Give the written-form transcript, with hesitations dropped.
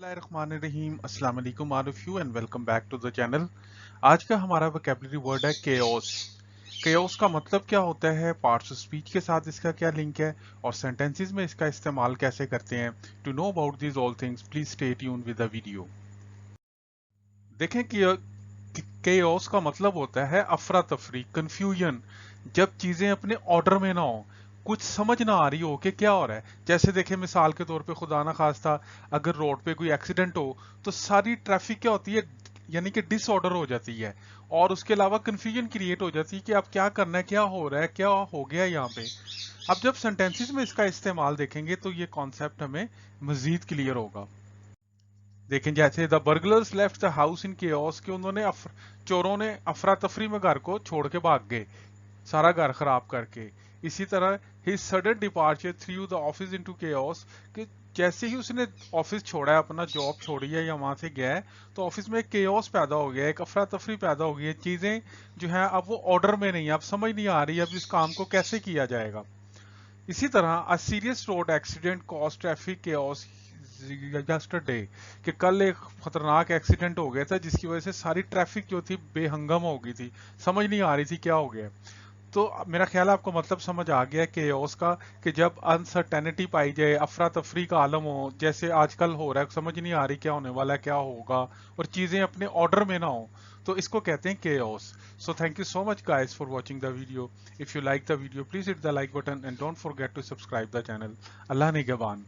बिस्मिल्लाहिर्रहमानिर्रहीम अस्सलाम वालेकुम all of you and welcome back to the channel. आज का हमारा वोकैबुलरी वर्ड है केओस। केओस का मतलब क्या होता है, पार्ट्स ऑफ स्पीच के साथ इसका क्या लिंक है और सेंटेंसेस में इसका इस्तेमाल कैसे करते हैं। To know about these all things please stay tuned with the video. देखें कि केओस का मतलब होता है अफरा तफरी, कंफ्यूजन, जब चीजें अपने ऑर्डर में ना हो, कुछ समझ ना आ रही हो कि क्या हो रहा है। जैसे देखें मिसाल के तौर पे खुदा ना खास्ता अगर रोड पे कोई एक्सीडेंट हो तो सारी ट्रैफिक क्या होती है, यानी कि डिसऑर्डर हो जाती है और उसके अलावा कंफ्यूजन क्रिएट हो जाती है कि अब क्या करना है, क्या हो रहा है, क्या हो गया यहाँ पे। अब जब सेंटेंसेस में इसका इस्तेमाल देखेंगे तो ये कॉन्सेप्ट हमें मजीद क्लियर होगा। देखें जैसे the burglars left the house in chaos, कि चोरों ने अफरा तफरी में घर को छोड़ के भाग गए, सारा घर खराब करके। इसी तरह his sudden departure through the office into chaos, कि जैसे ही उसने ऑफिस छोड़ा है, अपना जॉब छोड़ी है या वहां से गया है, तो ऑफिस में एक केओस पैदा हो गया है, एक अफरा तफरी पैदा हो गई है। चीजें जो है अब वो ऑर्डर में नहीं है, अब समझ नहीं आ रही अब इस काम को कैसे किया जाएगा। इसी तरह a serious road accident cause traffic chaos yesterday, कि कल एक खतरनाक एक्सीडेंट हो गया था जिसकी वजह से सारी ट्रैफिक जो थी बेहंगम हो गई थी, समझ नहीं आ रही थी क्या हो गया। तो मेरा ख्याल है आपको मतलब समझ आ गया केओस का, कि जब अनसर्टेनिटी पाई जाए, अफरा तफरी का आलम हो, जैसे आजकल हो रहा है, समझ नहीं आ रही क्या होने वाला है, क्या होगा, और चीजें अपने ऑर्डर में ना हो, तो इसको कहते हैं chaos. So thank you so much guys for watching the video. If you like the video please hit the like button and don't forget to subscribe the channel. Allah निगहबान।